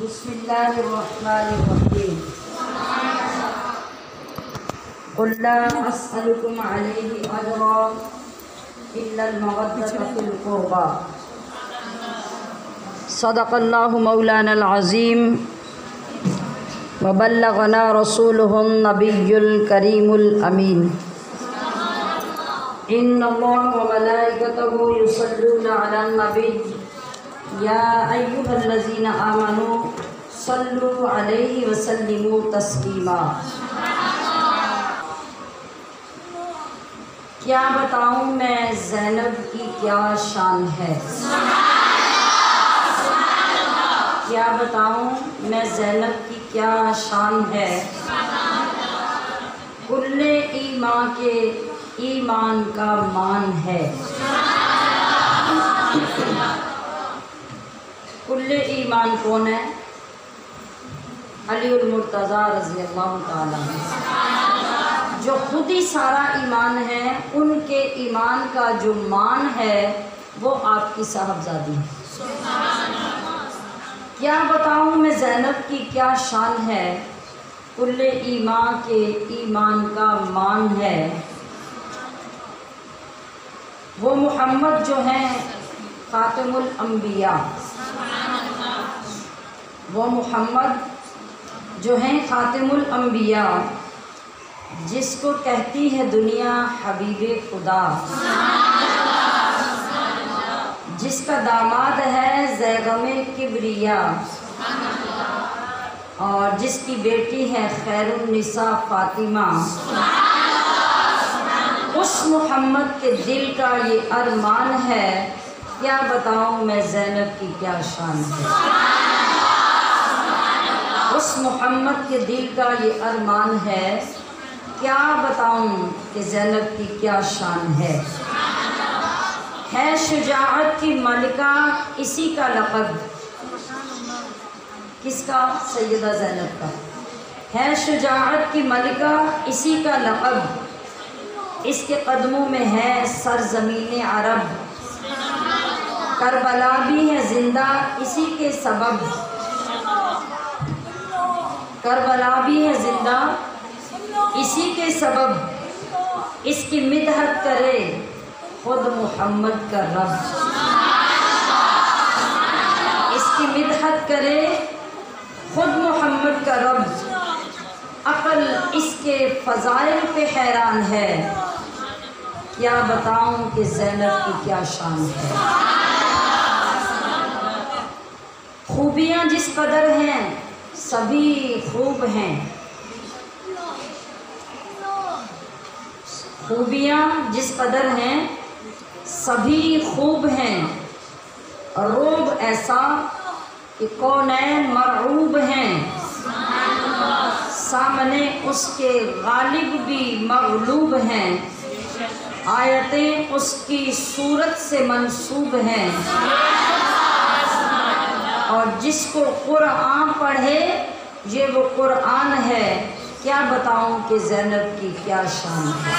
بسم اللہ الرحمن الرحیم قل لا اسألکم علیہ اجرا الا المودۃ فی القربى صدق اللہ مولانا العظیم وبلغنا رسولہ النبی الکریم الامین ان اللہ وملائکتہ یصلون علی النبی یا ایھا الذین آمنوا صلوا علیہ وسلموا تسلیما۔ کیا بتاؤں میں زینب کی کیا شان ہے، کیا بتاؤں میں زینب کی کیا شان ہے، کل ایمان کے ایمان کا مان ہے، کل ایمان کون ہے؟ علی المرتضیٰ رضی اللہ تعالیٰ عنہ، جو خود ہی سارا ایمان ہے، ان کے ایمان کا جو مان ہے وہ آپ کی صاحبزادی ہے۔ کیا بتاؤں میں زینب کی کیا شان ہے، کل ایمان کے ایمان کا مان ہے، وہ محمد جو ہیں خاتم الانبیاء، وہ محمد جو ہیں خاتم الانبیاء، جس کو کہتی ہے دنیا حبیب خدا، جس کا داماد ہے زیغم کبریا، اور جس کی بیٹی ہے خیر النساء فاطمہ، اس محمد کے دل کا یہ ارمان ہے، کیا بتاؤں میں زینب کی کیا شان ہے، اس محمد کے دل کا یہ ارمان ہے، کیا بتاؤں کہ زینب کی کیا شان ہے شجاعت کی ملکہ، اسی کا لقب، کس کا؟ سیدہ زینب کا ہے شجاعت کی ملکہ، اسی کا لقب، اس کے قدموں میں ہے سرزمین عرب، کربلا بھی ہے زندہ اسی کے سبب، کربلا بھی ہے زندہ اسی کے سبب، اس کی مدحت کرے خود محمد کا رب، اس کی مدحت کرے خود محمد کا رب، عقل اس کے فضائل پہ حیران ہے، کیا بتاؤں کہ زینب کی کیا شان ہے، خوبیاں جس قدر ہیں سبھی خوب ہیں، خوبیاں جس قدر ہیں سبھی خوب ہیں، روب ایسا کہ کونین مرعوب ہیں، سامنے اس کے غالب بھی مغلوب ہیں، آیتیں اس کی صورت سے منسوب ہیں، اور جس کو قرآن پڑھے یہ وہ قرآن ہے، کیا بتاؤں کہ زینب کی کیا شان ہے۔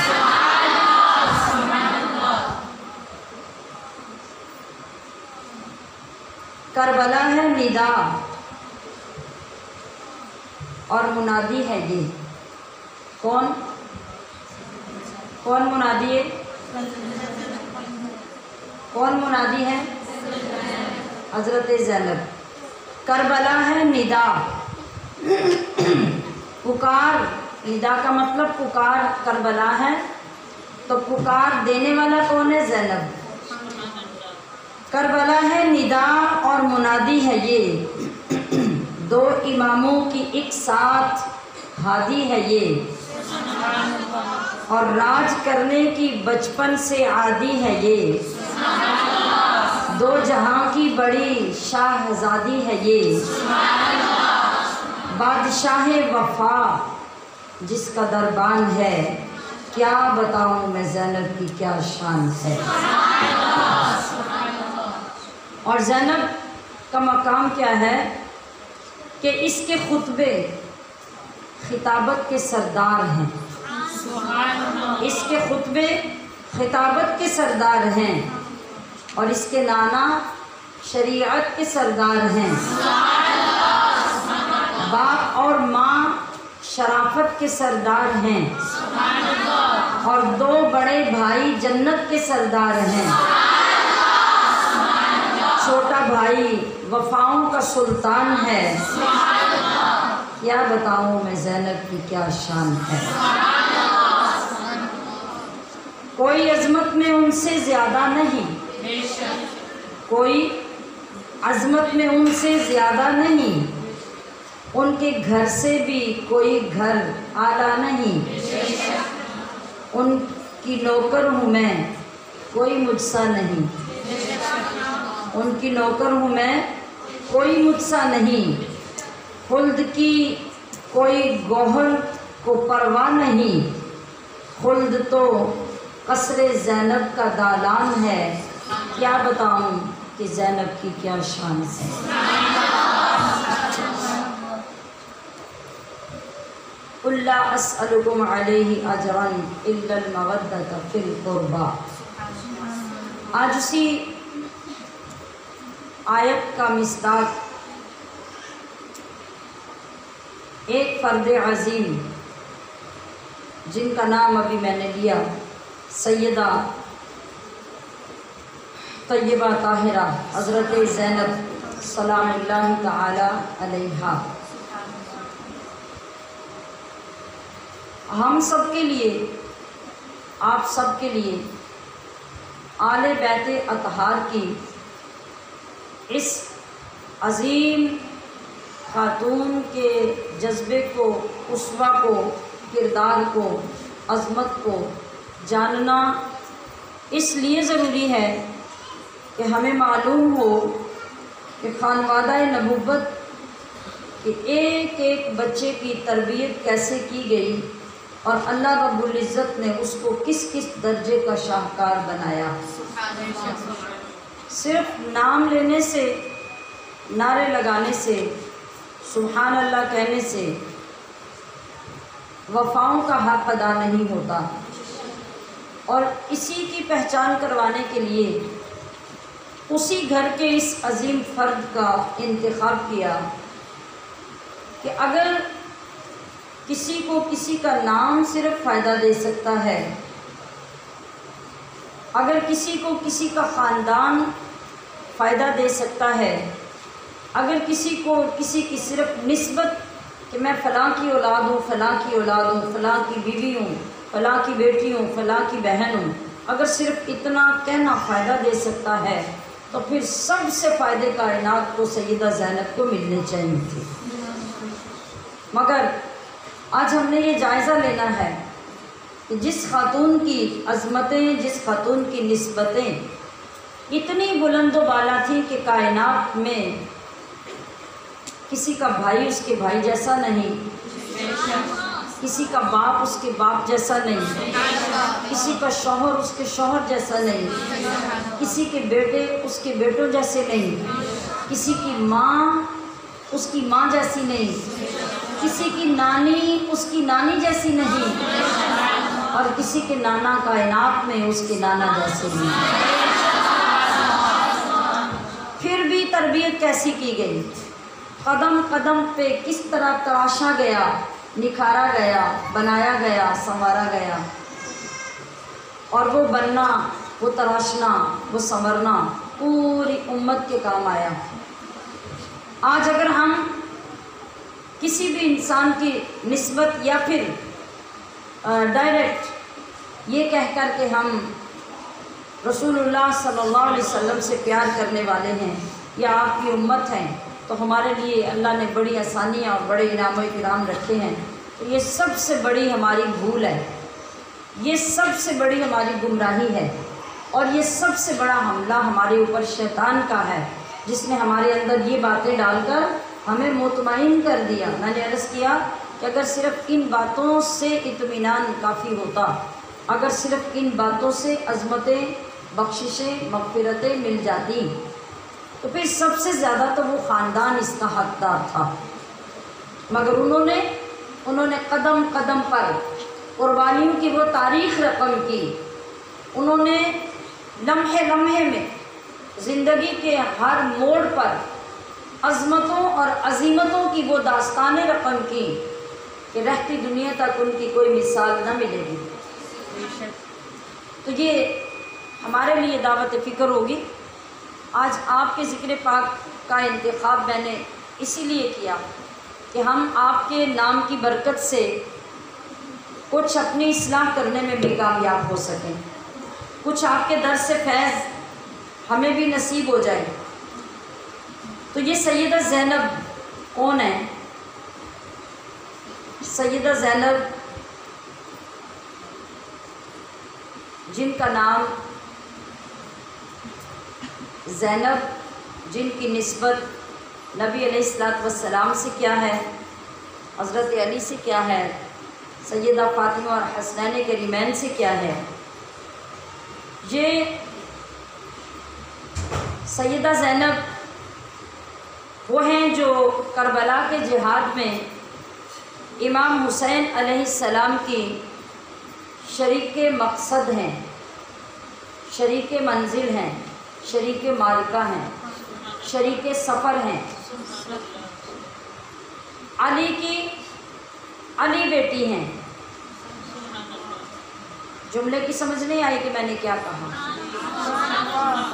کربلا ہے ندا اور منادی ہے یہ، کون منادی ہے؟ کون منادی ہے؟ حضرت زینب۔ کربلا ہے ندا، پکار، ندا کا مطلب پکار، کربلا ہے تو پکار دینے والا کون ہے؟ زینب۔ کربلا ہے ندا اور منادی ہے یہ، دو اماموں کی ایک ساتھ ہادی ہے یہ، اور راج کرنے کی بچپن سے عادی ہے یہ، دو جہاں کی بڑی شاہزادی ہے یہ، بادشاہ وفا جس کا دربان ہے، کیا بتاؤں میں زینب کی کیا شان ہے، اور زینب کا مقام کیا ہے کہ اس کے خطبے خطابت کے سردار ہیں، اس کے خطبے خطابت کے سردار ہیں، اور اس کے نانا شریعت کے سردار ہیں، باپ اور ماں شرافت کے سردار ہیں اور 2 بڑے بھائی جنت کے سردار ہیں۔ چھوٹا بھائی وفاؤں کا سلطان ہے۔ کیا بتاؤں میں زینب کی کیا شان ہے۔ کوئی عظمت میں ان سے زیادہ نہیں، کوئی عظمت میں ان سے زیادہ نہیں، ان کے گھر سے بھی کوئی گھر اعلیٰ نہیں، ان کی نوکر ہوں میں کوئی مجھ سا نہیں، ان کی نوکر ہوں میں کوئی مجھ سا نہیں، خلد کی کوئی گوہر کو پرواہ نہیں، خلد تو قصر زینب کا دالان ہے۔ کیا بتاؤں کہ زینب کی کیا شان ہے۔ قُل لا أسألكم عليه أجرا إلا المودة في القربى۔ آج اسی آیت کا مصداق ایک فرد عظیم جن کا نام ابھی میں نے لیا، سیدہ طیبہ طاہرہ حضرت زینب سلام اللہ تعالی علیہا، ہم سب کے لیے، آپ سب کے لیے آل بیت اطہار کی اس عظیم خاتون کے جذبے کو، اسوہ کو، کردار کو، عظمت کو جاننا اس لیے ضروری ہے کہ ہمیں معلوم ہو کہ خانوادہ نبوت کے ایک ایک بچے کی تربیت کیسے کی گئی اور اللہ رب العزت نے اس کو کس کس درجے کا شاہکار بنایا۔ صرف نام لینے سے، نعرے لگانے سے، سبحان اللہ کہنے سے وفاؤں کا حق ادا نہیں ہوتا، اور اسی کی پہچان کروانے کے لیے اسی گھر کے اس عظیم فرد کا انتخاب کیا کہ اگر کسی کو کسی کا نام صرف فائدہ دے سکتا ہے، اگر کسی کو کسی کا خاندان فائدہ دے سکتا ہے، اگر کسی کو کسی کی صرف نسبت کہ میں فلاں کی اولاد ہوں، فلاں کی اولاد ہوں، فلاں کی بیوی ہوں، فلاں کی بیٹی ہوں، فلاں کی بہن ہوں، اگر صرف اتنا کہنا فائدہ دے سکتا ہے تو پھر سب سے فائدے کائنات کو سیدہ زینب کو ملنے چاہیے تھے۔ مگر آج ہم نے یہ جائزہ لینا ہے کہ جس خاتون کی عظمتیں، جس خاتون کی نسبتیں اتنی بلند و بالا تھیں کہ کائنات میں کسی کا بھائی اس کے بھائی جیسا نہیں، کسی کا باپ اس کے باپ جیسا نہیں، کسی کا شوہر اس کے شوہر جیسا نہیں، کسی کے بیٹے اس کے بیٹوں جیسے نہیں، کسی کی ماں اس کی ماں جیسی نہیں، کسی کی نانی اس کی نانی جیسی نہیں، اور کسی کے نانا کائنات میں اس کے نانا جیسے نہیں۔ پھر بھی تربیت کیسی کی گئی، قدم قدم پہ کس طرح تراشا گیا، نکھارا گیا، بنایا گیا، سنوارا گیا، اور وہ بننا، وہ تراشنا، وہ سنورنا پوری امت کے کام آیا۔ آج اگر ہم کسی بھی انسان کی نسبت یا پھر ڈائریکٹ یہ کہہ کر کہ ہم رسول اللہ صلی اللہ علیہ وسلم سے پیار کرنے والے ہیں یا آپ کی امت ہیں، تو ہمارے لیے اللہ نے بڑی آسانیاں اور بڑے انعام و اکرام رکھے ہیں، تو یہ سب سے بڑی ہماری بھول ہے، یہ سب سے بڑی ہماری گمراہی ہے، اور یہ سب سے بڑا حملہ ہمارے اوپر شیطان کا ہے، جس نے ہمارے اندر یہ باتیں ڈال کر ہمیں مطمئن کر دیا۔ میں نے عرض کیا کہ اگر صرف ان باتوں سے اطمینان کافی ہوتا، اگر صرف ان باتوں سے عظمتیں، بخششیں، مغفرتیں مل جاتی، تو پھر سب سے زیادہ تو وہ خاندان اس کا حقدار تھا، مگر انہوں نے قدم قدم پر قربانیوں کی وہ تاریخ رقم کی، انہوں نے لمحے لمحے میں زندگی کے ہر موڑ پر عظمتوں اور عظیمتوں کی وہ داستانیں رقم کی کہ رہتی دنیا تک ان کی کوئی مثال نہ ملے گی۔ تو یہ ہمارے لیے دعوت فکر ہوگی۔ آج آپ کے ذکر پاک کا انتخاب میں نے اسی لیے کیا کہ ہم آپ کے نام کی برکت سے کچھ اپنی اصلاح کرنے میں بھی کامیاب ہو سکیں، کچھ آپ کے در سے فیض ہمیں بھی نصیب ہو جائے۔ تو یہ سیدہ زینب کون ہے؟ سیدہ زینب جن کا نام زینب، جن کی نسبت نبی علیہ الصلوۃ والسلام سے کیا ہے، حضرت علی سے کیا ہے، سیدہ فاطمہ اور حسنین کریمین سے کیا ہے، یہ سیدہ زینب وہ ہیں جو کربلا کے جہاد میں امام حسین علیہ السلام کی شریک مقصد ہیں، شریک منزل ہیں، شریک معرکہ ہیں، شریک سفر ہیں۔ علی کی علی بیٹی ہیں۔ جملے کی سمجھ نہیں آئی کہ میں نے کیا کہا؟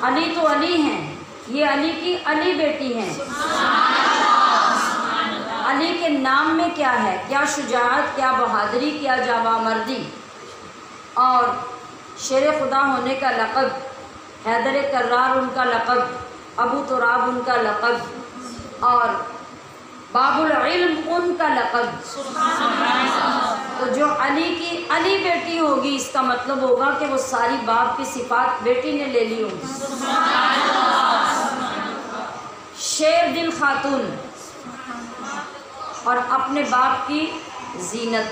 علی تو علی ہیں، یہ علی کی علی بیٹی ہیں۔ علی کے نام میں کیا ہے؟ کیا شجاعت، کیا بہادری، کیا جاں مردی، اور شیر خدا ہونے کا لقب، حیدر کرار ان کا لقب، ابو تراب ان کا لقب، اور باب العلم ان کا لقب۔ تو جو علی کی علی بیٹی ہوگی، اس کا مطلب ہوگا کہ وہ ساری باپ کی صفات بیٹی نے لے لی ہوگی۔ شیر دل خاتون اور اپنے باپ کی زینت۔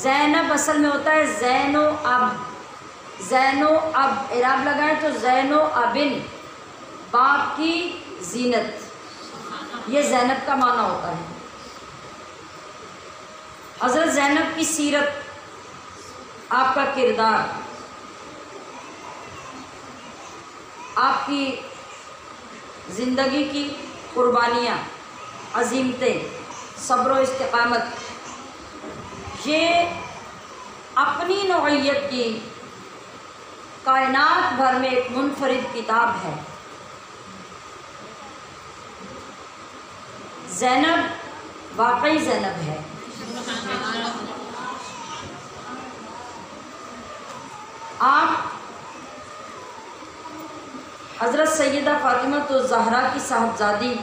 زینب اصل میں ہوتا ہے زین و اب، زین و اب اعراب لگائیں تو زین و ابن، باپ کی زینت، یہ زینب کا معنی ہوتا ہے۔ حضرت زینب کی سیرت، آپ کا کردار، آپ کی زندگی کی قربانیاں، عظیمتیں، صبر و استقامت، یہ اپنی نوعیت کی کائنات بھر میں ایک منفرد کتاب ہے۔ زینب واقعی زینب ہے۔ آپ حضرت سیدہ فاطمہ الزہرا کی صاحبزادی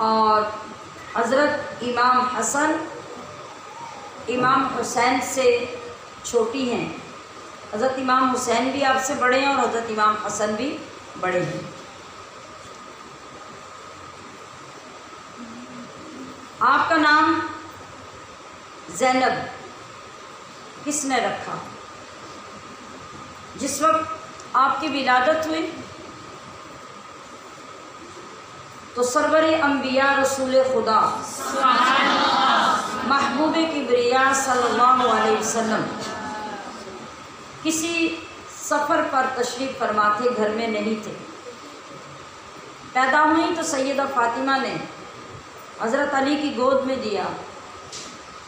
اور حضرت امام حسن امام حسین سے چھوٹی ہیں۔ حضرت امام حسین بھی آپ سے بڑے ہیں اور حضرت امام حسن بھی بڑے ہیں۔ آپ کا نام زینب کس نے رکھا؟ جس وقت آپ کی ولادت ہوئی تو سرور انبیاء رسول خدا محبوب کبریا صلی اللہ علیہ وسلم کسی سفر پر تشریف فرما تھے، گھر میں نہیں تھے۔ پیدا ہوئی تو سیدہ فاطمہ نے حضرت علی کی گود میں دیا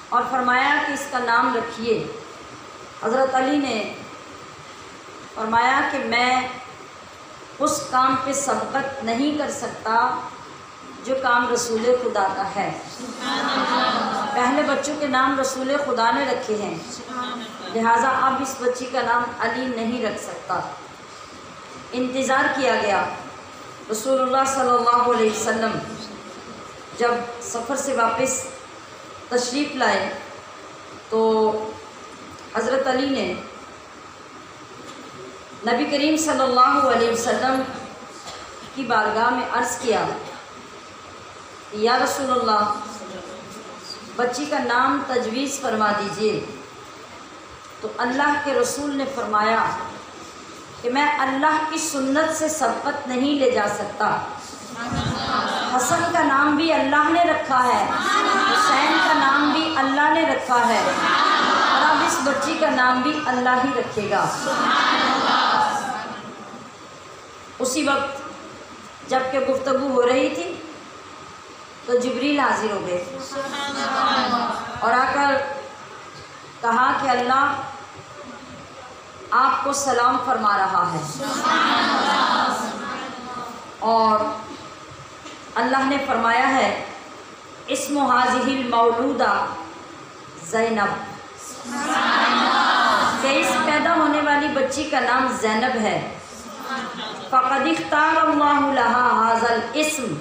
اور فرمایا کہ اس کا نام رکھیے۔ حضرت علی نے فرمایا کہ میں اس کام پہ سبقت نہیں کر سکتا جو کام رسول خدا کا ہے۔ پہلے بچوں کے نام رسول خدا نے رکھے ہیں، لہٰذا اب اس بچی کا نام علی نہیں رکھ سکتا۔ انتظار کیا گیا۔ رسول اللہ صلی اللہ علیہ وسلم جب سفر سے واپس تشریف لائے تو حضرت علی نے نبی کریم صلی اللہ علیہ وسلم کی بارگاہ میں عرض کیا کہ یا رسول اللہ، بچی کا نام تجویز فرما دیجئے۔ تو اللہ کے رسول نے فرمایا کہ میں اللہ کی سنت سے سبقت نہیں لے جا سکتا۔ حسن کا نام بھی اللہ نے رکھا ہے، حسین کا نام بھی اللہ نے رکھا ہے، اور اب اس بچی کا نام بھی اللہ ہی رکھے گا۔ اسی وقت جب کہ گفتگو ہو رہی تھی تو جبریل حاضر ہو گئے اور آ کر کہا کہ اللہ آپ کو سلام فرما رہا ہے، اور اللہ نے فرمایا ہے اسم ہذہ المولودہ زینب، کہ اس پیدا ہونے والی بچی کا نام زینب ہے۔ فقد اختار اللہ لہا ھذا الاسم،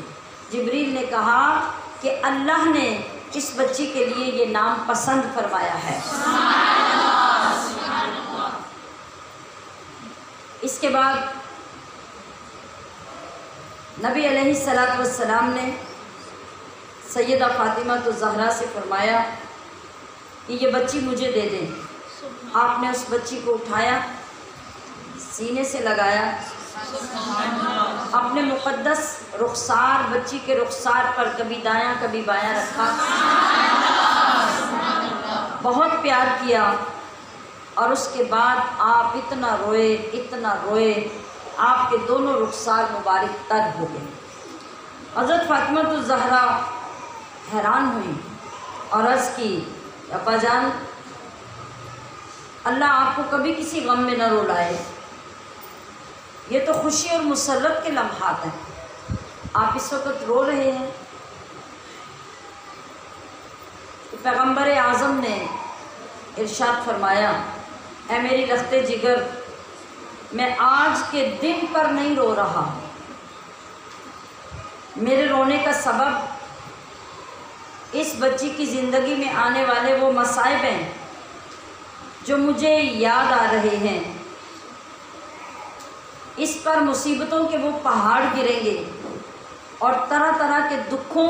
جبریل نے کہا کہ اللہ نے اس بچی کے لیے یہ نام پسند فرمایا ہے۔ اس کے بعد نبی علیہ الصلوۃ والسلام نے سیدہ فاطمہ الزہرا سے فرمایا کہ یہ بچی مجھے دے دیں۔ آپ نے اس بچی کو اٹھایا، سینے سے لگایا، اپنے مقدس رخسار بچی کے رخسار پر کبھی دایاں کبھی بایاں رکھا، بہت پیار کیا، اور اس کے بعد آپ اتنا روئے آپ کے دونوں رخسار مبارک تر ہو گئے۔ حضرت فاطمہ الزہرا حیران ہوئی اور عرض کی ابا جان، اللہ آپ کو کبھی کسی غم میں نہ رلائے، یہ تو خوشی اور مسرت کے لمحات ہیں، آپ اس وقت رو رہے ہیں۔ تو پیغمبر اعظم نے ارشاد فرمایا، اے میری لخت جگر، میں آج کے دن پر نہیں رو رہا، میرے رونے کا سبب اس بچی کی زندگی میں آنے والے وہ مصائب ہیں جو مجھے یاد آ رہے ہیں، اس پر مصیبتوں کے وہ پہاڑ گریں گے اور طرح طرح کے دکھوں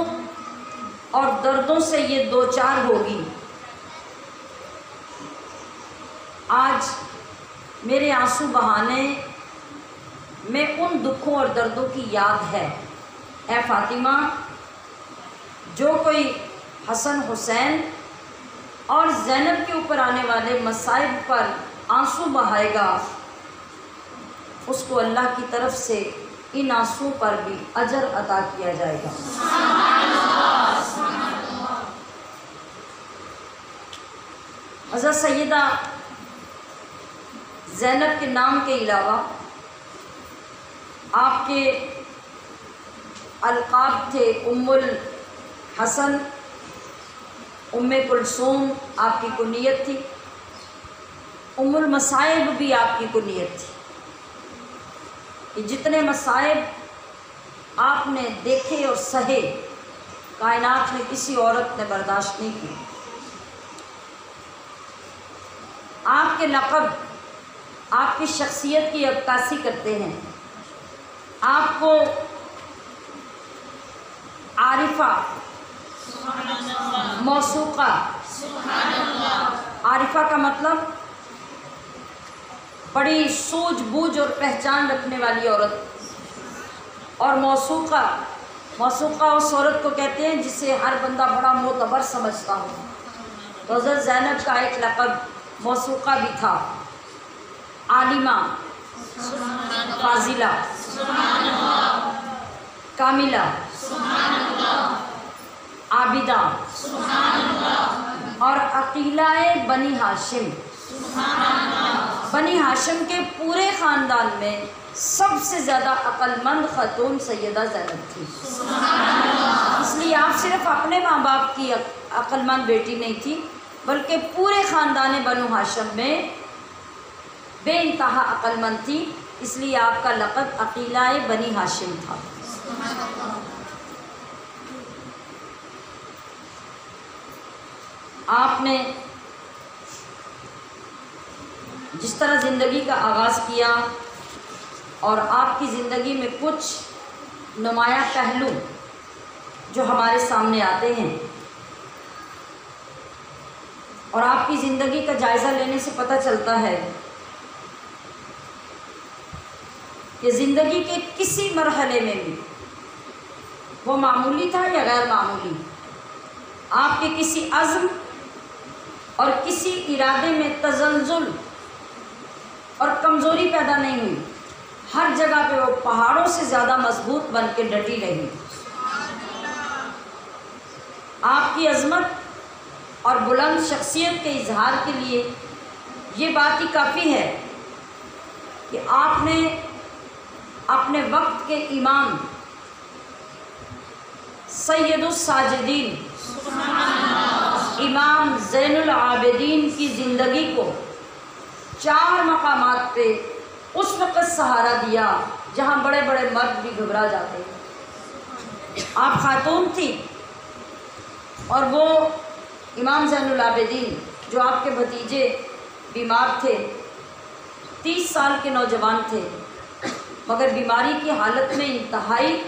اور دردوں سے یہ دوچار ہوگی۔ آج میرے آنسو بہانے میں ان دکھوں اور دردوں کی یاد ہے۔ اے فاطمہ، جو کوئی حسن حسین اور زینب کے اوپر آنے والے مصائب پر آنسو بہائے گا، اس کو اللہ کی طرف سے ان آنسو پر بھی اجر عطا کیا جائے گا۔ حضرت سیدہ زینب کے نام کے علاوہ آپ کے القاب تھے ام الحسن، ام کلثوم آپ کی کنیت تھی، ام المصائب بھی آپ کی کنیت تھی۔ یہ جتنے مصائب آپ نے دیکھے اور سہے، کائنات میں کسی عورت نے برداشت نہیں کی۔ آپ کے لقب آپ کی شخصیت کی عکاسی کرتے ہیں۔ آپ کو عارفہ، موثوقہ، عارفہ کا مطلب بڑی سوجھ بوجھ اور پہچان رکھنے والی عورت، اور موثوقہ اس عورت کو کہتے ہیں جسے ہر بندہ بڑا معتبر سمجھتا ہو۔ تو حضرت زینب کا ایک لقب موثوقہ بھی تھا، عالمہ، فاضلہ، کاملہ، عابدہ، اور عقیلہ بنی ہاشم۔ بنی ہاشم کے پورے خاندان میں سب سے زیادہ عقل مند خاتون سیدہ زینب تھی۔ اس لیے آپ صرف اپنے ماں باپ کی عقل مند بیٹی نہیں تھی، بلکہ پورے خاندان بنو ہاشم میں بے انتہا عقل مند تھی، اس لیے آپ کا لقب عقیلہ بنی ہاشم تھا۔ آپ نے جس طرح زندگی کا آغاز کیا اور آپ کی زندگی میں کچھ نمایاں پہلو جو ہمارے سامنے آتے ہیں، اور آپ کی زندگی کا جائزہ لینے سے پتہ چلتا ہے کہ زندگی کے کسی مرحلے میں بھی وہ معمولی تھا یا غیر معمولی، آپ کے کسی عزم اور کسی ارادے میں تزلزل اور کمزوری پیدا نہیں ہوئی، ہر جگہ پہ وہ پہاڑوں سے زیادہ مضبوط بن کے ڈٹی رہی۔ آپ کی عظمت اور بلند شخصیت کے اظہار کے لیے یہ بات ہی کافی ہے کہ آپ نے اپنے وقت کے امام سید الساجدین امام زین العابدین کی زندگی کو 4 مقامات پہ اس وقت سہارا دیا جہاں بڑے بڑے مرد بھی گھبرا جاتے ہیں۔ آپ خاتون تھی اور وہ امام زین العابدین جو آپ کے بھتیجے بیمار تھے، 30 سال کے نوجوان تھے، مگر بیماری کی حالت میں انتہائی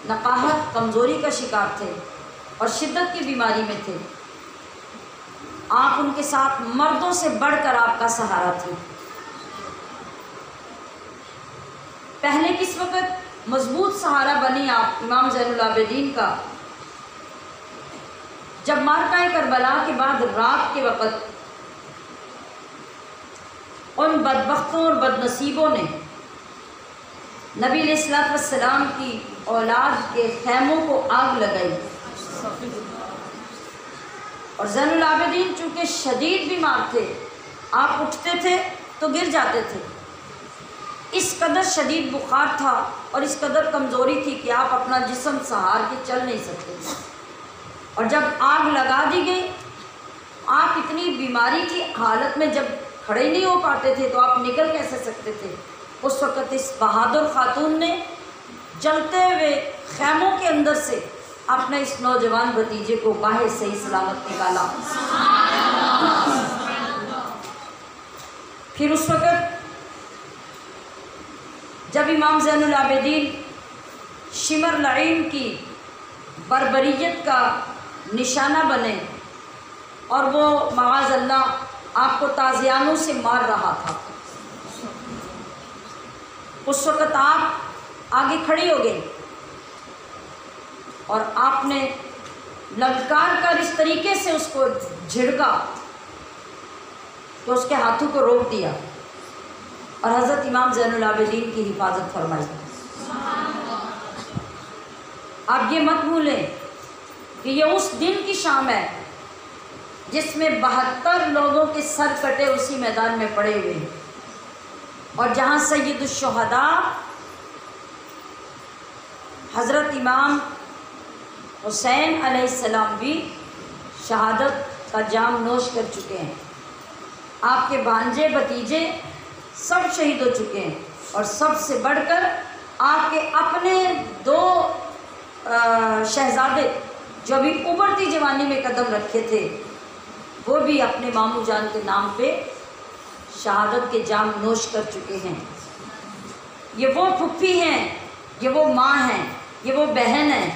نقاہت کمزوری کا شکار تھے اور شدت کی بیماری میں تھے۔ آپ ان کے ساتھ مردوں سے بڑھ کر آپ کا سہارا تھی۔ پہلے کس وقت مضبوط سہارا بنی آپ امام زین العابدین کا؟ جب معرکہ کربلا کے بعد رات کے وقت ان بدبختوں اور بدنصیبوں نے نبی علیہ الصلوۃ والسلام کی اولاد کے خیموں کو آگ لگائی، اور زین العابدین چونکہ شدید بیمار تھے، آپ اٹھتے تھے تو گر جاتے تھے، اس قدر شدید بخار تھا اور اس قدر کمزوری تھی کہ آپ اپنا جسم سہار کے چل نہیں سکتے تھے۔ اور جب آگ لگا دی گئی، آپ اتنی بیماری کی حالت میں جب کھڑے نہیں ہو پاتے تھے تو آپ نکل کیسے سکتے تھے؟ اس وقت اس بہادر خاتون نے جلتے ہوئے خیموں کے اندر سے اپنے اس نوجوان بھتیجے کو باہر صحیح سلامت نکالا۔ پھر اس وقت جب امام زین العابدین شمر لعین کی بربریت کا نشانہ بنے اور وہ معاذ اللہ آپ کو تازیانوں سے مار رہا تھا، اس وقت آپ آگے کھڑی ہو گئی اور آپ نے للکار کر اس طریقے سے اس کو جھڑکا تو اس کے ہاتھوں کو روک دیا اور حضرت امام زین العابدین کی حفاظت فرمائی۔ آپ یہ مت بھولیں کہ یہ اس دن کی شام ہے جس میں 72 لوگوں کے سر کٹے اسی میدان میں پڑے ہوئے ہیں، اور جہاں سید الشہداء حضرت امام حسین علیہ السلام بھی شہادت کا جام نوش کر چکے ہیں، آپ کے بھانجے بھتیجے سب شہید ہو چکے ہیں، اور سب سے بڑھ کر آپ کے اپنے 2 شہزادے جو ابھی ابھرتی جوانی میں قدم رکھے تھے، وہ بھی اپنے ماموں جان کے نام پہ شہادت کے جام نوش کر چکے ہیں۔ یہ وہ پھپھی ہیں، یہ وہ ماں ہیں، یہ وہ بہن ہیں،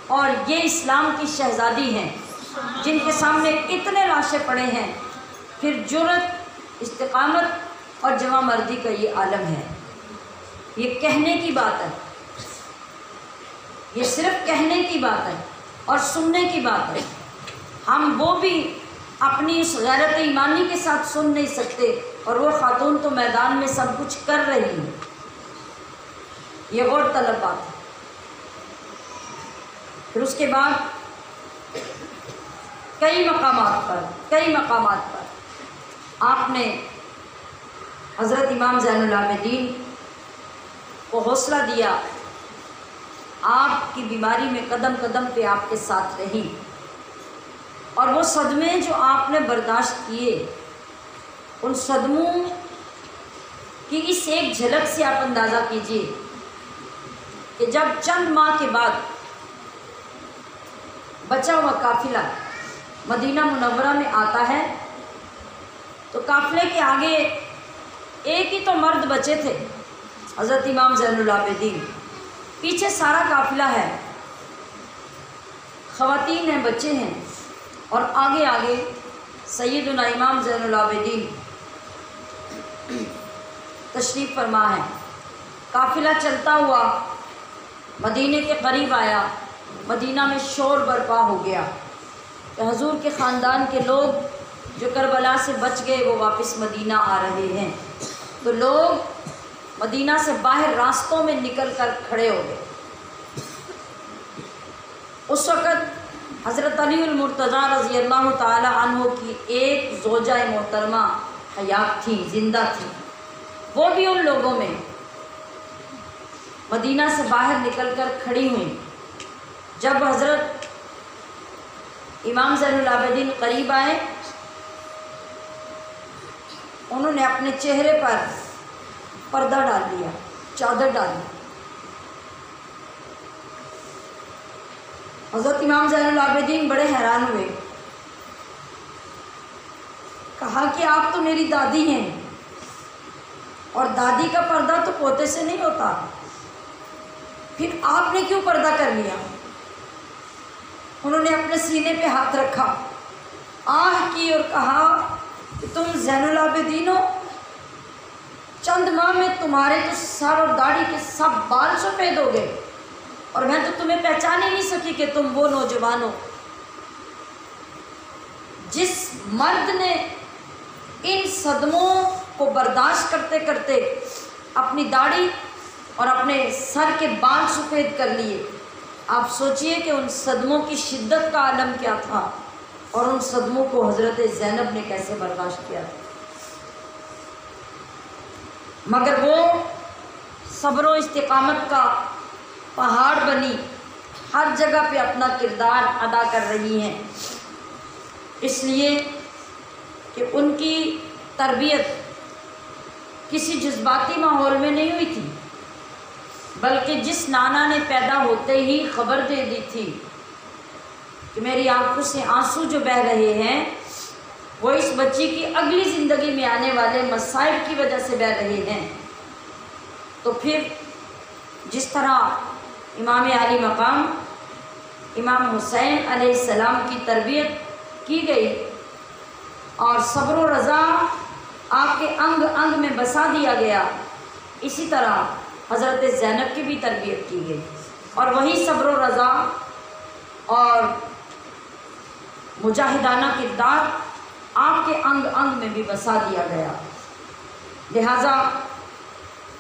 اور یہ اسلام کی شہزادی ہیں جن کے سامنے اتنے لاشیں پڑے ہیں، پھر جرأت، استقامت اور جواں مردی کا یہ عالم ہے۔ یہ کہنے کی بات ہے، یہ صرف کہنے کی بات ہے اور سننے کی بات ہے۔ ہم وہ بھی اپنی اس غیرت ایمانی کے ساتھ سن نہیں سکتے، اور وہ خاتون تو میدان میں سب کچھ کر رہی ہیں، یہ غور طلب بات ہے۔ پھر اس کے بعد کئی مقامات پر آپ نے حضرت امام زین العابدین کو حوصلہ دیا، آپ کی بیماری میں قدم قدم پہ آپ کے ساتھ رہی، اور وہ صدمے جو آپ نے برداشت کیے، ان صدموں کی اس ایک جھلک سے آپ اندازہ کیجئے کہ جب چند ماہ کے بعد بچا ہوا قافلہ مدینہ منورہ میں آتا ہے تو قافلے کے آگے ایک ہی تو مرد بچے تھے، حضرت امام زین العابدین، پیچھے سارا قافلہ ہے، خواتین ہیں، بچے ہیں، اور آگے آگے سیدنا امام زین العابدین تشریف فرما ہے۔ قافلہ چلتا ہوا مدینے کے قریب آیا، مدینہ میں شور برپا ہو گیا کہ حضور کے خاندان کے لوگ جو کربلا سے بچ گئے وہ واپس مدینہ آ رہے ہیں۔ تو لوگ مدینہ سے باہر راستوں میں نکل کر کھڑے ہو گئے۔ اس وقت حضرت علی المرتضیٰ رضی اللہ تعالی عنہ کی ایک زوجہ محترمہ حیات تھی، زندہ تھی، وہ بھی ان لوگوں میں مدینہ سے باہر نکل کر کھڑی ہوئیں۔ جب حضرت امام زین العابدین قریب آئے، انہوں نے اپنے چہرے پر پردہ ڈال لیا، چادر ڈالی۔ حضرت امام زین العابدین بڑے حیران ہوئے، کہا کہ آپ تو میری دادی ہیں، اور دادی کا پردہ تو پوتے سے نہیں ہوتا، پھر آپ نے کیوں پردہ کر لیا؟ انہوں نے اپنے سینے پہ ہاتھ رکھا، آہ کی اور کہا کہ تم زین العابدین ہو، چند ماہ میں تمہارے تو سر اور داڑھی کے سب بال سفید ہو گئے، اور میں تو تمہیں پہچان ہی نہیں سکی کہ تم وہ نوجوان ہو۔ جس مرد نے ان صدموں کو برداشت کرتے کرتے اپنی داڑھی اور اپنے سر کے بال سفید کر لیے، آپ سوچئے کہ ان صدموں کی شدت کا عالم کیا تھا، اور ان صدموں کو حضرت زینب نے کیسے برداشت کیا تھا۔ مگر وہ صبر و استقامت کا پہاڑ بنی، ہر جگہ پہ اپنا کردار ادا کر رہی ہیں، اس لیے کہ ان کی تربیت کسی جذباتی ماحول میں نہیں ہوئی تھی، بلکہ جس نانا نے پیدا ہوتے ہی خبر دے دی تھی کہ میری آنکھوں سے آنسو جو بہہ رہے ہیں وہ اس بچی کی اگلی زندگی میں آنے والے مصائب کی وجہ سے بہہ رہے ہیں، تو پھر جس طرح امام علی مقام امام حسین علیہ السلام کی تربیت کی گئی اور صبر و رضا آپ کے انگ انگ میں بسا دیا گیا، اسی طرح حضرت زینب کی بھی تربیت کی گئی، اور وہی صبر و رضا اور مجاہدانہ کردار آپ کے انگ انگ میں بھی بسا دیا گیا۔ لہٰذا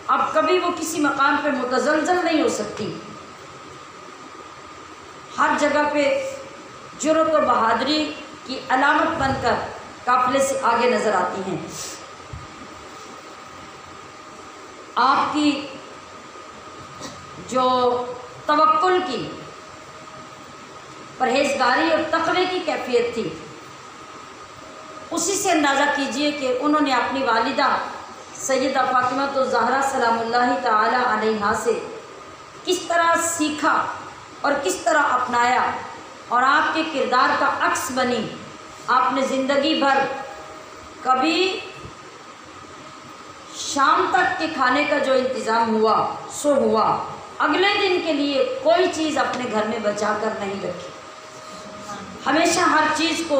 اب کبھی وہ کسی مقام پہ متزلزل نہیں ہو سکتی، ہر جگہ پہ جرأت و بہادری کی علامت بن کر قافلے سے آگے نظر آتی ہیں۔ آپ کی جو توکل کی، پرہیزگاری اور تقوی کی کیفیت تھی، اسی سے اندازہ کیجئے کہ انہوں نے اپنی والدہ سیدہ فاطمہ الزہرا سلام اللہ تعالی علیہا سے کس طرح سیکھا اور کس طرح اپنایا، اور آپ کے کردار کا عکس بنی۔ آپ نے زندگی بھر کبھی شام تک کے کھانے کا جو انتظام ہوا سو ہوا، اگلے دن کے لیے کوئی چیز اپنے گھر میں بچا کر نہیں رکھی، ہمیشہ ہر چیز کو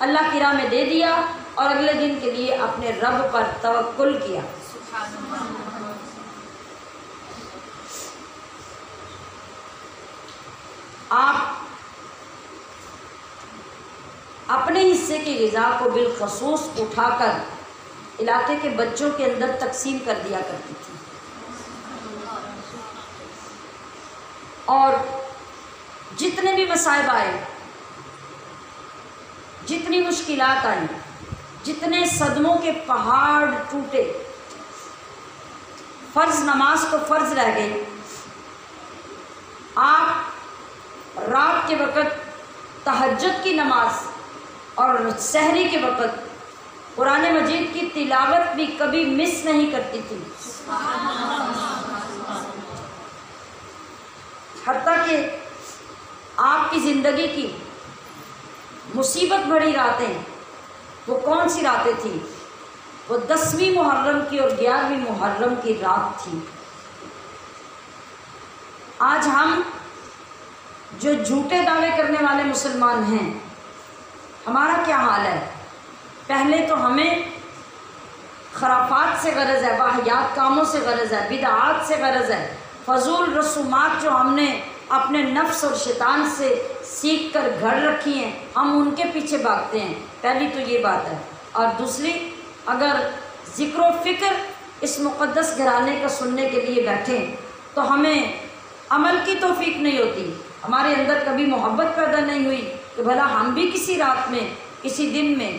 اللہ کی راہ میں دے دیا اور اگلے دن کے لیے اپنے رب پر توکل کیا۔ آپ اپنے حصے کی غذا کو بالخصوص اٹھا کر علاقے کے بچوں کے اندر تقسیم کر دیا کرتی تھی، اور جتنے بھی مصائب آئے، جتنی مشکلات آئیں، جتنے صدموں کے پہاڑ ٹوٹے، فرض نماز تو فرض رہ گئی، آپ رات کے وقت تہجد کی نماز اور سحری کے وقت قرآن مجید کی تلاوت بھی کبھی مس نہیں کرتی تھی، حتیٰ کہ آپ کی زندگی کی مصیبت بھری راتیں وہ کون سی راتیں تھیں؟ وہ 10ویں محرم کی اور 11ویں محرم کی رات تھی۔ آج ہم جو جھوٹے دعوے کرنے والے مسلمان ہیں، ہمارا کیا حال ہے؟ پہلے تو ہمیں خرافات سے غرض ہے، واہیات کاموں سے غرض ہے، بدعات سے غرض ہے، فضول رسومات جو ہم نے اپنے نفس اور شیطان سے سیکھ کر گھڑ رکھی ہیں، ہم ان کے پیچھے بھاگتے ہیں، پہلی تو یہ بات ہے۔ اور دوسری، اگر ذکر و فکر اس مقدس گھرانے کا سننے کے لیے بیٹھیں تو ہمیں عمل کی توفیق نہیں ہوتی، ہمارے اندر کبھی محبت پیدا نہیں ہوئی کہ بھلا ہم بھی کسی رات میں کسی دن میں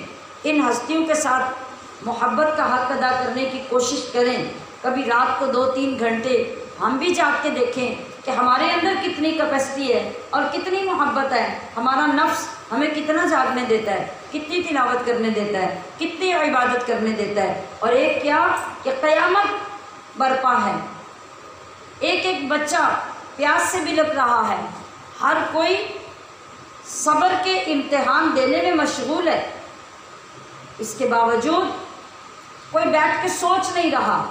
ان ہستیوں کے ساتھ محبت کا حق ادا کرنے کی کوشش کریں۔ کبھی رات کو 2-3 گھنٹے ہم بھی جاگ کے دیکھیں کہ ہمارے اندر کتنی کیپیسٹی ہے اور کتنی محبت ہے، ہمارا نفس ہمیں کتنا جاگنے دیتا ہے، کتنی تلاوت کرنے دیتا ہے، کتنی عبادت کرنے دیتا ہے۔ اور ایک کیا کہ قیامت برپا ہے، ایک ایک بچہ پیاس سے بلک رہا ہے، ہر کوئی صبر کے امتحان دینے میں مشغول ہے، اس کے باوجود کوئی بیٹھ کے سوچ نہیں رہا،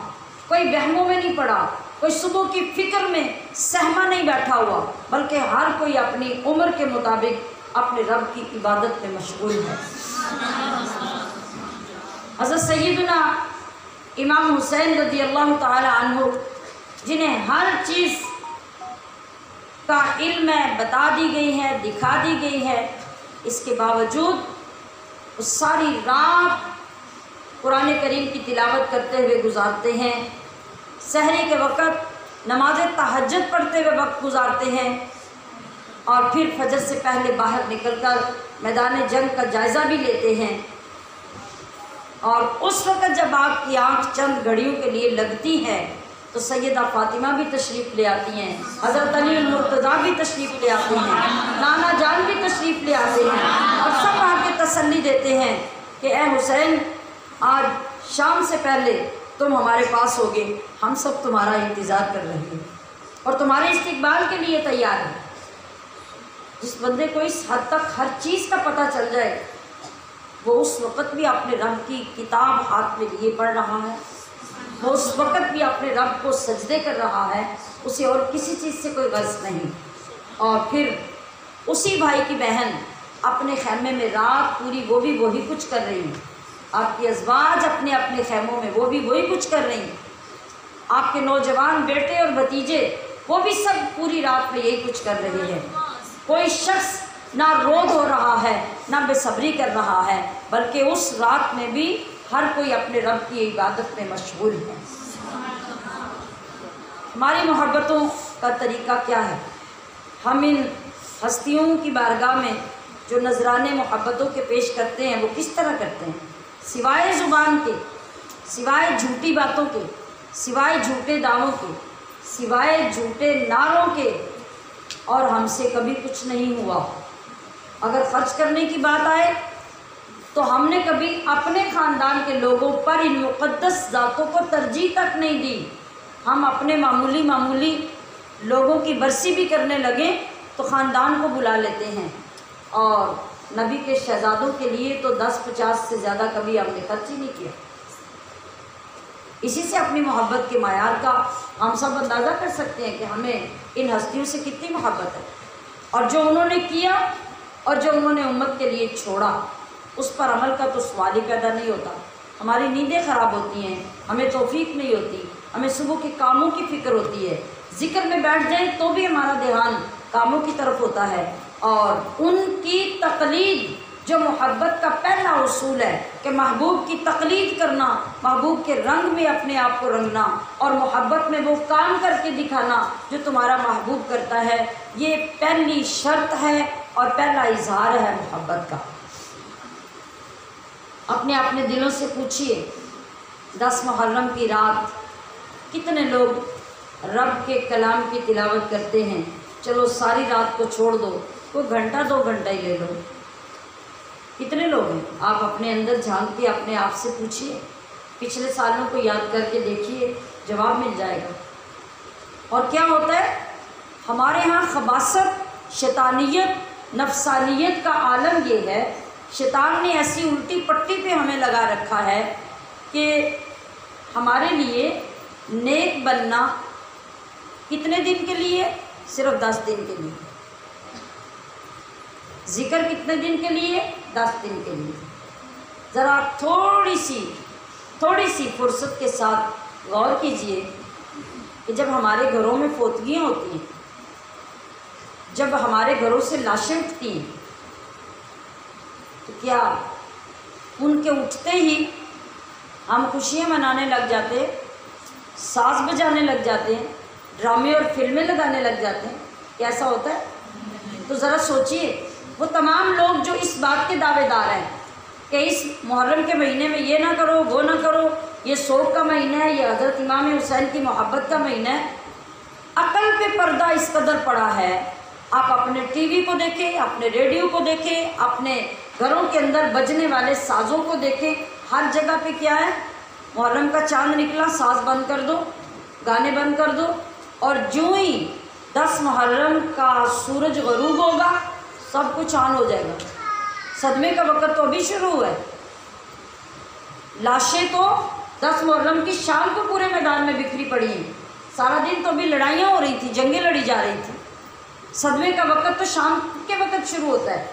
کوئی وہموں میں نہیں پڑا، کوئی صبح کی فکر میں سہما نہیں بیٹھا ہوا، بلکہ ہر کوئی اپنی عمر کے مطابق اپنے رب کی عبادت میں مشغول ہے۔ حضرت سیدنا امام حسین رضی اللہ تعالی عنہ، جنہیں ہر چیز کا علم ہے، بتا دی گئی ہے، دکھا دی گئی ہے، اس کے باوجود وہ ساری رات قرآن کریم کی تلاوت کرتے ہوئے گزارتے ہیں، سحری کے وقت نماز تہجد پڑھتے ہوئے وقت گزارتے ہیں، اور پھر فجر سے پہلے باہر نکل کر میدان جنگ کا جائزہ بھی لیتے ہیں۔ اور اس وقت جب آپ کی آنکھ چند گھڑیوں کے لیے لگتی ہے تو سیدہ فاطمہ بھی تشریف لے آتی ہیں، حضرت علی المرتضیٰ بھی تشریف لے آتے ہیں، نانا جان بھی تشریف لے آتے ہیں، اور سب آ کے تسلی دیتے ہیں کہ اے حسین، آج شام سے پہلے تم ہمارے پاس ہوگے، ہم سب تمہارا انتظار کر رہے ہیں اور تمہارے استقبال کے لیے تیار ہیں۔ جس بندے کو اس حد تک ہر چیز کا پتہ چل جائے، وہ اس وقت بھی اپنے رب کی کتاب ہاتھ میں لیے پڑھ رہا ہے، وہ اس وقت بھی اپنے رب کو سجدے کر رہا ہے، اسے اور کسی چیز سے کوئی غرض نہیں۔ اور پھر اسی بھائی کی بہن اپنے خیمے میں رات پوری وہ بھی وہی کچھ کر رہی ہیں، آپ کی ازواج اپنے اپنے خیموں میں وہ بھی وہی کچھ کر رہی ہیں، آپ کے نوجوان بیٹے اور بھتیجے وہ بھی سب پوری رات میں یہی کچھ کر رہے ہیں۔ کوئی شخص نہ رود ہو رہا ہے، نہ بے صبری کر رہا ہے، بلکہ اس رات میں بھی ہر کوئی اپنے رب کی عبادت میں مشغول ہے۔ ہماری محبتوں کا طریقہ کیا ہے؟ ہم ان ہستیوں کی بارگاہ میں جو نذرانے محبتوں کے پیش کرتے ہیں وہ کس طرح کرتے ہیں؟ سوائے زبان کے، سوائے جھوٹی باتوں کے، سوائے جھوٹے دعووں کے، سوائے جھوٹے نعروں کے، اور ہم سے کبھی کچھ نہیں ہوا۔ اگر خرچ کرنے کی بات آئے تو ہم نے کبھی اپنے خاندان کے لوگوں پر ان مقدس ذاتوں کو ترجیح تک نہیں دی۔ ہم اپنے معمولی لوگوں کی برسی بھی کرنے لگیں تو خاندان کو بلا لیتے ہیں، اور نبی کے شہزادوں کے لیے تو 10-50 سے زیادہ کبھی ہم نے خرچ ہی نہیں کیا۔ اسی سے اپنی محبت کے معیار کا ہم سب اندازہ کر سکتے ہیں کہ ہمیں ان ہستیوں سے کتنی محبت ہے، اور جو انہوں نے کیا اور جو انہوں نے امت کے لیے چھوڑا اس پر عمل کا تو سوال ہی پیدا نہیں ہوتا۔ ہماری نیندیں خراب ہوتی ہیں، ہمیں توفیق نہیں ہوتی، ہمیں صبح کے کاموں کی فکر ہوتی ہے، ذکر میں بیٹھ جائیں تو بھی ہمارا دھیان کاموں کی طرف ہوتا ہے، اور ان کی تقلید جو محبت کا پہلا اصول ہے کہ محبوب کی تقلید کرنا، محبوب کے رنگ میں اپنے آپ کو رنگنا اور محبت میں وہ کام کر کے دکھانا جو تمہارا محبوب کرتا ہے، یہ پہلی شرط ہے اور پہلا اظہار ہے محبت کا۔ اپنے دلوں سے پوچھئے، 10 محرم کی رات کتنے لوگ رب کے کلام کی تلاوت کرتے ہیں؟ چلو ساری رات کو چھوڑ دو، کوئی گھنٹہ 2 گھنٹہ ہی لے لو، کتنے لوگ ہیں؟ آپ اپنے اندر جھانک کے اپنے آپ سے پوچھئے، پچھلے سالوں کو یاد کر کے دیکھیے، جواب مل جائے گا۔ اور کیا ہوتا ہے؟ ہمارے ہاں خباثت، شیطانیت، نفسانیت کا عالم یہ ہے، شیطان نے ایسی الٹی پٹی پہ ہمیں لگا رکھا ہے کہ ہمارے لیے نیک بننا کتنے دن کے لیے؟ صرف 10 دن کے لیے۔ ذکر کتنے دن کے لیے؟ 10 دن کے لیے۔ ذرا تھوڑی سی فرصت کے ساتھ غور کیجئے کہ جب ہمارے گھروں میں فوتگیاں ہوتی ہیں، جب ہمارے گھروں سے لاشیں اٹھتی ہیں، تو کیا ان کے اٹھتے ہی ہم خوشیاں منانے لگ جاتے ساز بجانے لگ جاتے ہیں، ڈرامے اور فلمیں لگانے لگ جاتے ہیں، کیسا ہوتا ہے؟ تو ذرا سوچئے، وہ تمام لوگ جو اس بات کے دعوے دار ہیں کہ اس محرم کے مہینے میں یہ نہ کرو، وہ نہ کرو، یہ سوگ کا مہینہ ہے، یہ حضرت امام حسین کی محبت کا مہینہ ہے، عقل پہ پردہ اس قدر پڑا ہے۔ آپ اپنے ٹی وی کو دیکھیں، اپنے ریڈیو کو دیکھیں، اپنے گھروں کے اندر بجنے والے سازوں کو دیکھیں، ہر جگہ پہ کیا ہے؟ محرم کا چاند نکلا، ساز بند کر دو، گانے بند کر دو، اور جو ہی 10 محرم کا سورج غروب ہوگا سب کچھ آن ہو جائے گا۔ صدمے کا وقت تو ابھی شروع ہوا ہے، لاشیں تو 10 محرم کی شام کو پورے میدان میں بکھری پڑی ہیں، سارا دن تو ابھی لڑائیاں ہو رہی تھیں، جنگیں لڑی جا رہی تھیں۔ صدمے کا وقت تو شام کے وقت شروع ہوتا ہے۔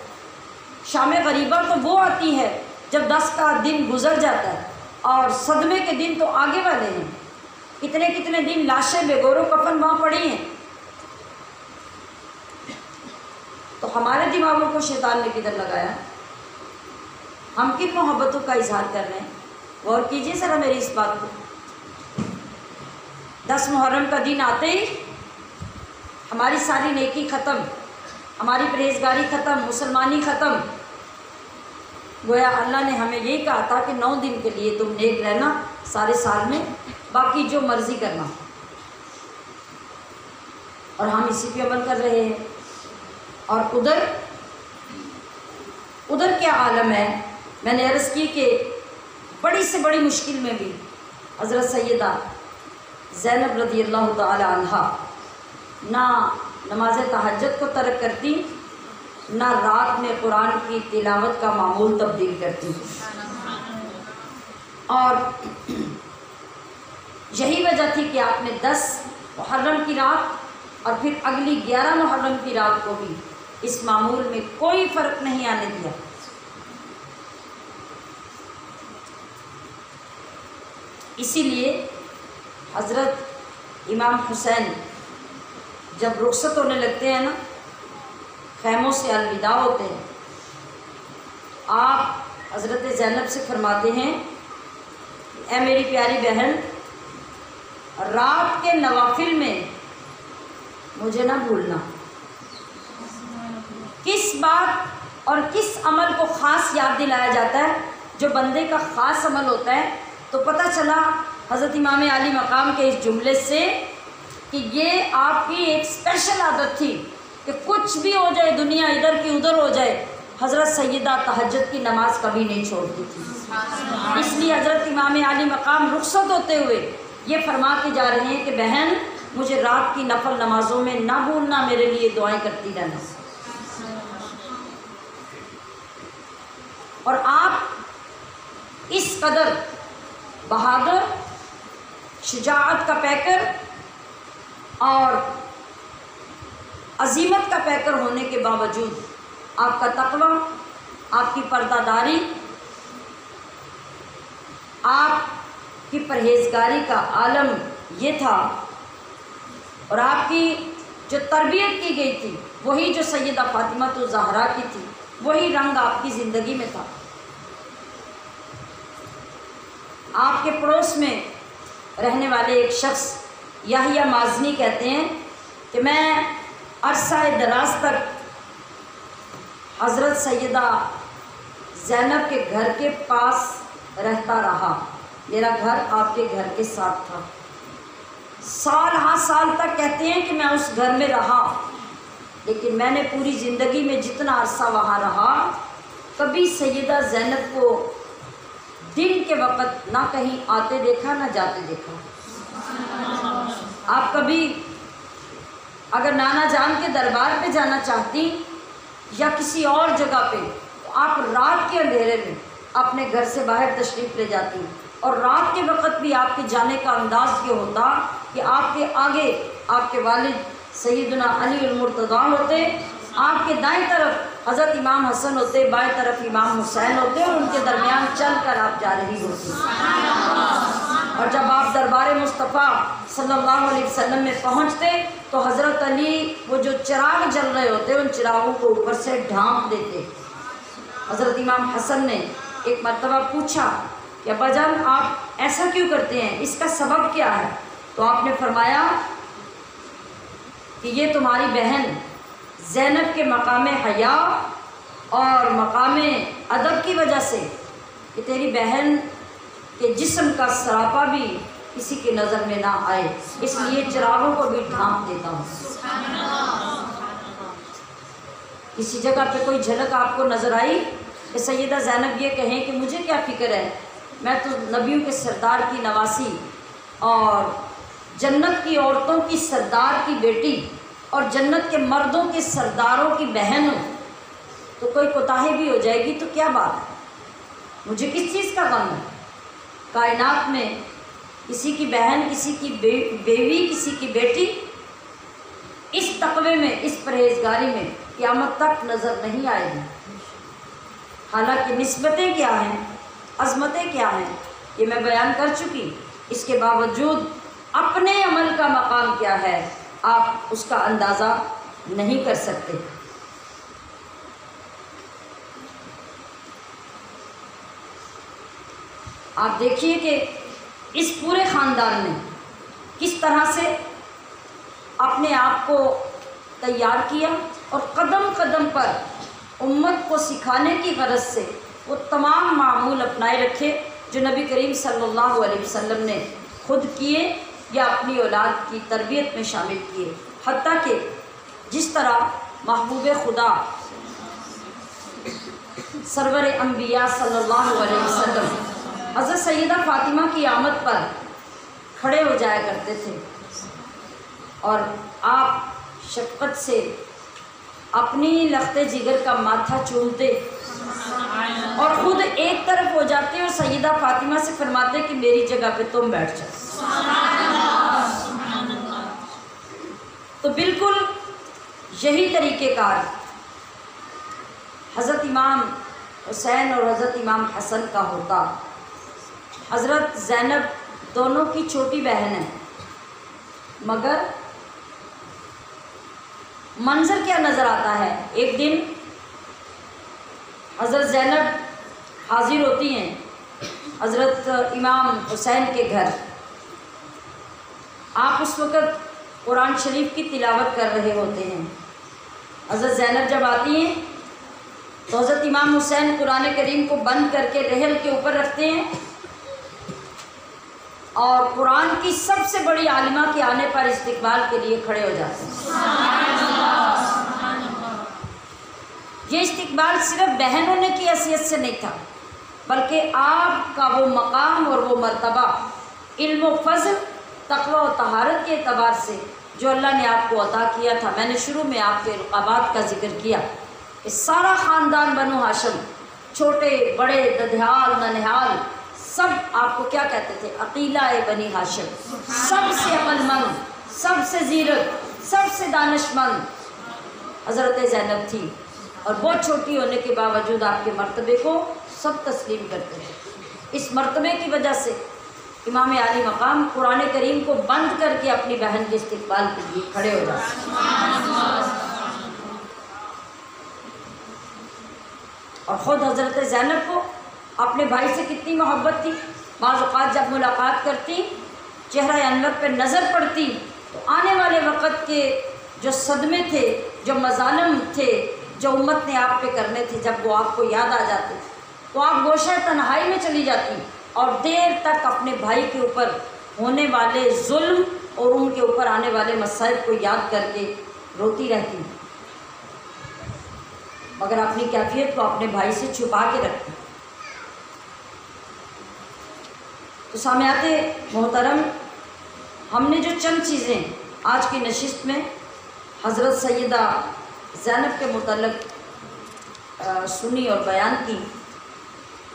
شام غریبہ تو وہ آتی ہے جب 10 کا دن گزر جاتا ہے، اور صدمے کے دن تو آگے والے ہیں۔ کتنے کتنے دن لاشیں بے گور و کفن وہاں پڑی ہیں۔ تو ہمارے دماغوں کو شیطان نے کدھر لگایا؟ ہم کن محبتوں کا اظہار کر رہے ہیں؟ غور کیجیے ذرا میری اس بات کو۔ 10 محرم کا دن آتے ہی ہماری ساری نیکی ختم، ہماری پرہیزگاری ختم، مسلمانی ختم۔ گویا اللہ نے ہمیں یہی کہا تھا کہ 9 دن کے لیے تم نیک رہنا سارے سال میں، باقی جو مرضی کرنا، اور ہم اسی پہ عمل کر رہے ہیں۔ اور ادھر کیا عالم ہے؟ میں نے عرض کی کہ بڑی سے بڑی مشکل میں بھی حضرت سیدہ زینب رضی اللہ تعالی عنہا نہ نماز تہجد کو ترک کرتی، نہ رات میں قرآن کی تلاوت کا معمول تبدیل کرتی، اور یہی وجہ تھی کہ آپ نے 10 محرم کی رات اور پھر اگلی 11 محرم کی رات کو بھی اس معمول میں کوئی فرق نہیں آنے دیا۔ اسی لیے حضرت امام حسین جب رخصت ہونے لگتے ہیں نا، خیموں سے الوداع ہوتے ہیں، آپ حضرت زینب سے فرماتے ہیں، اے میری پیاری بہن، رات کے نوافل میں مجھے نہ بھولنا۔ کس بات اور کس عمل کو خاص یاد دلایا جاتا ہے؟ جو بندے کا خاص عمل ہوتا ہے، تو پتہ چلا حضرت امام علی مقام کے اس جملے سے کہ یہ آپ کی ایک اسپیشل عادت تھی کہ کچھ بھی ہو جائے، دنیا ادھر کی ادھر ہو جائے، حضرت سیدہ تہجد کی نماز کبھی نہیں چھوڑتی تھی۔ اس لیے حضرت امام علی مقام رخصت ہوتے ہوئے یہ فرما کے جا رہے ہیں کہ بہن، مجھے رات کی نفل نمازوں میں نہ بھولنا، میرے لیے دعائیں کرتی رہنا۔ اور آپ اس قدر بہادر، شجاعت کا پیکر اور عظیمت کا پیکر ہونے کے باوجود آپ کا تقویٰ، آپ کی پردہ داری، آپ کی پرہیزگاری کا عالم یہ تھا، اور آپ کی جو تربیت کی گئی تھی وہی جو سیدہ فاطمہ الزہرا کی تھی، وہی رنگ آپ کی زندگی میں تھا۔ آپ کے پڑوس میں رہنے والے ایک شخص یحییٰ مازنی کہتے ہیں کہ میں عرصہ دراز تک حضرت سیدہ زینب کے گھر کے پاس رہتا رہا، میرا گھر آپ کے گھر کے ساتھ تھا۔ سال ہاں سال تک کہتے ہیں کہ میں اس گھر میں رہا، لیکن میں نے پوری زندگی میں جتنا عرصہ وہاں رہا، کبھی سیدہ زینب کو دن کے وقت نہ کہیں آتے دیکھا نہ جاتے دیکھا۔ آپ کبھی اگر نانا جان کے دربار پہ جانا چاہتی یا کسی اور جگہ پہ، تو آپ رات کے اندھیرے میں اپنے گھر سے باہر تشریف لے جاتی، اور رات کے وقت بھی آپ کے جانے کا انداز یہ ہوتا کہ آپ کے آگے آپ کے والد سیدنا علی المرتضیٰ ہوتے، آپ کے دائیں طرف حضرت امام حسن ہوتے، بائیں طرف امام حسین ہوتے، اور ان کے درمیان چل کر آپ جا رہی ہوتی۔ اور جب آپ دربار مصطفیٰ صلی اللہ علیہ وسلم میں پہنچتے تو حضرت علی وہ جو چراغ جل رہے ہوتے ان چراغوں کو اوپر سے ڈھانپ دیتے۔ حضرت امام حسن نے ایک مرتبہ پوچھا کہ ابا جان آپ ایسا کیوں کرتے ہیں، اس کا سبب کیا ہے؟ تو آپ نے فرمایا کہ یہ تمہاری بہن زینب کے مقام حیا اور مقام ادب کی وجہ سے کہ تیری بہن کے جسم کا سراپا بھی کسی کی نظر میں نہ آئے، اس لیے چراغوں کو بھی ڈھانپ دیتا ہوں۔ کسی جگہ پہ کوئی جھلک آپ کو نظر آئی کہ سیدہ زینب یہ کہیں کہ مجھے کیا فکر ہے، میں تو نبیوں کے سردار کی نواسی اور جنت کی عورتوں کی سردار کی بیٹی اور جنت کے مردوں کے سرداروں کی بہن ہوں، تو کوئی کوتاہی بھی ہو جائے گی تو کیا بات ہے، مجھے کس چیز کا غم ہے۔ کائنات میں کسی کی بہن، کسی کی بیوی، کسی کی بیٹی اس تقوی میں، اس پرہیزگاری میں قیامت تک نظر نہیں آئے گی۔ حالانکہ نسبتیں کیا ہیں، عظمتیں کیا ہیں، یہ میں بیان کر چکی، اس کے باوجود اپنے عمل کا مقام کیا ہے آپ اس کا اندازہ نہیں کر سکتے۔ آپ دیکھیے کہ اس پورے خاندان نے کس طرح سے اپنے آپ کو تیار کیا اور قدم قدم پر امت کو سکھانے کی غرض سے وہ تمام معمول اپنائے رکھے جو نبی کریم صلی اللہ علیہ وسلم نے خود کیے یا اپنی اولاد کی تربیت میں شامل کیے۔ حتیٰ کہ جس طرح محبوب خدا سرور انبیاء صلی اللہ علیہ وسلم حضرت سیدہ فاطمہ کی آمد پر کھڑے ہو جایا کرتے تھے اور آپ شفقت سے اپنی لخت جگر کا ماتھا چومتے اور خود ایک طرف ہو جاتے اور سیدہ فاطمہ سے فرماتے کہ میری جگہ پہ تم بیٹھ جاؤ۔ تو بالکل یہی طریقہ کار حضرت امام حسین اور حضرت امام حسن کا ہوتا۔ حضرت زینب دونوں کی چھوٹی بہن ہے، مگر منظر کیا نظر آتا ہے، ایک دن حضرت زینب حاضر ہوتی ہیں حضرت امام حسین کے گھر۔ آپ اس وقت قرآن شریف کی تلاوت کر رہے ہوتے ہیں۔ حضرت زینب جب آتی ہیں تو حضرت امام حسین قرآن کریم کو بند کر کے رحل کے اوپر رکھتے ہیں اور قرآن کی سب سے بڑی عالمہ کے آنے پر استقبال کے لیے کھڑے ہو جاتے ہیں۔ یہ استقبال صرف بہن ہونے کی حیثیت سے نہیں تھا، بلکہ آپ کا وہ مقام اور وہ مرتبہ علم و فضل، تقوی و طہارت کے اعتبار سے جو اللہ نے آپ کو عطا کیا تھا۔ میں نے شروع میں آپ کے رقابات کا ذکر کیا کہ سارا خاندان بنو ہاشم، چھوٹے بڑے ددھیال ننہال، سب آپ کو کیا کہتے تھے، عقیلہ بنی ہاشم، سب سے عقل مند، سب سے زیرک، سب سے دانش مند حضرت زینب تھی، اور بہت چھوٹی ہونے کے باوجود آپ کے مرتبے کو سب تسلیم کرتے تھے۔ اس مرتبے کی وجہ سے امام عالی مقام قرآن کریم کو بند کر کے اپنی بہن کے استقبال کے لیے کھڑے ہو جاتے ہیں۔ اور خود حضرت زینب کو اپنے بھائی سے کتنی محبت تھی، بعض اوقات جب ملاقات کرتی، چہرہ انور پہ نظر پڑتی تو آنے والے وقت کے جو صدمے تھے، جو مظالم تھے، جو امت نے آپ پہ کرنے تھے، جب وہ آپ کو یاد آ جاتے تو آپ گوشہ تنہائی میں چلی جاتی اور دیر تک اپنے بھائی کے اوپر ہونے والے ظلم اور ان کے اوپر آنے والے مصائب کو یاد کر کے روتی رہتی، مگر اپنی کیفیت کو اپنے بھائی سے چھپا کے رکھتی۔ تو سامعات محترم، ہم نے جو چند چیزیں آج کی نشست میں حضرت سیدہ زینب کے متعلق سنی اور بیان کی،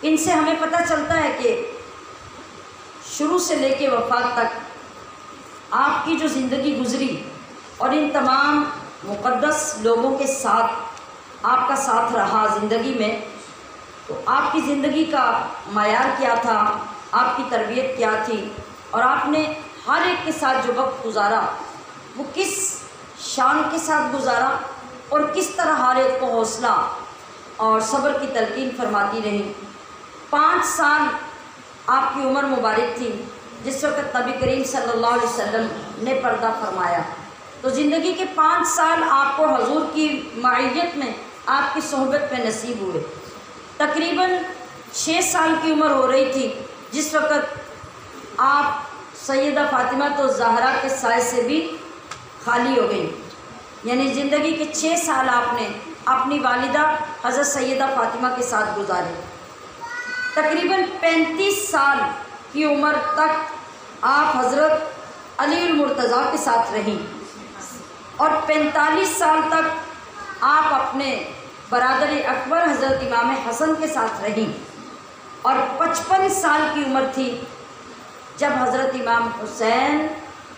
ان سے ہمیں پتہ چلتا ہے کہ شروع سے لے کے وفات تک آپ کی جو زندگی گزری اور ان تمام مقدس لوگوں کے ساتھ آپ کا ساتھ رہا زندگی میں، تو آپ کی زندگی کا معیار کیا تھا، آپ کی تربیت کیا تھی، اور آپ نے ہر ایک کے ساتھ جو وقت گزارا وہ کس شان کے ساتھ گزارا اور کس طرح ہر ایک کو حوصلہ اور صبر کی تلقین فرماتی رہی۔ 5 سال آپ کی عمر مبارک تھی، جس وقت نبی کریم صلی اللہ علیہ وسلم نے پردہ فرمایا، تو زندگی کے 5 سال آپ کو حضور کی معیت میں، آپ کی صحبت میں نصیب ہوئے۔ تقریباً 6 سال کی عمر ہو رہی تھی جس وقت آپ سیدہ فاطمہ تو زہرا کے سائے سے بھی خالی ہو گئی، یعنی زندگی کے 6 سال آپ نے اپنی والدہ حضرت سیدہ فاطمہ کے ساتھ گزارے۔ تقریباً 35 سال کی عمر تک آپ حضرت علی المرتضیٰ کے ساتھ رہیں، اور 45 سال تک آپ اپنے برادر اکبر حضرت امام حسن کے ساتھ رہیں، اور 55 سال کی عمر تھی جب حضرت امام حسین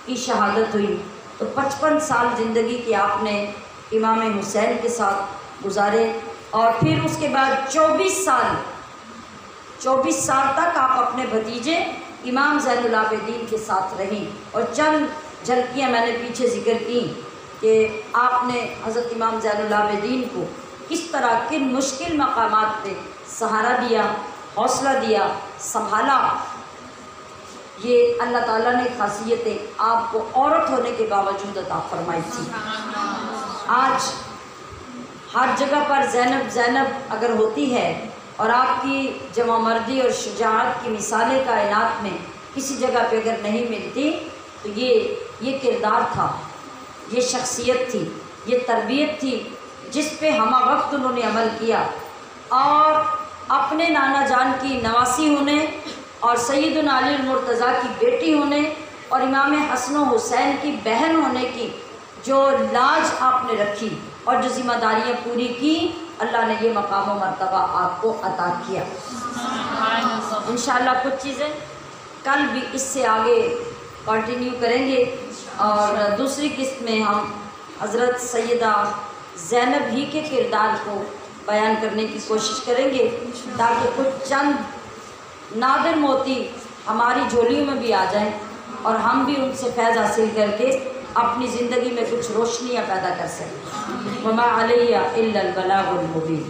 کی شہادت ہوئی، تو 55 سال زندگی کی آپ نے امام حسین کے ساتھ گزارے، اور پھر اس کے بعد 24 سال تک آپ اپنے بھتیجے امام زین العابدین کے ساتھ رہیں۔ اور چند جھلکیاں میں نے پیچھے ذکر کی کہ آپ نے حضرت امام زین العابدین کو کس طرح کن مشکل مقامات پہ سہارا دیا، حوصلہ دیا، سنبھالا۔ یہ اللہ تعالیٰ نے خاصیتیں آپ کو عورت ہونے کے باوجود عطا فرمائی تھی۔ آج ہر جگہ پر زینب زینب اگر ہوتی ہے، اور آپ کی جمع مردی اور شجاعت کی مثالیں کائنات میں کسی جگہ پہ اگر نہیں ملتی، تو یہ کردار تھا، یہ شخصیت تھی، یہ تربیت تھی جس پہ ہمہ وقت انہوں نے عمل کیا، اور اپنے نانا جان کی نواسی ہونے اور سیدنا علی المرتضیٰ کی بیٹی ہونے اور امام حسن و حسین کی بہن ہونے کی جو لاج آپ نے رکھی اور جو ذمہ داریاں پوری کی، اللہ نے یہ مقام و مرتبہ آپ کو عطا کیا۔ انشاءاللہ کچھ چیزیں کل بھی اس سے آگے کنٹینیو کریں گے، اور دوسری قسط میں ہم حضرت سیدہ زینب ہی کے کردار کو بیان کرنے کی کوشش کریں گے، تاکہ کچھ چند نادر موتی ہماری جھولیوں میں بھی آ جائیں، اور ہم بھی ان سے فیض حاصل کر کے اپنی زندگی میں کچھ روشنیاں پیدا کر سکیں۔ وما علیہ الا البلاغ المبین۔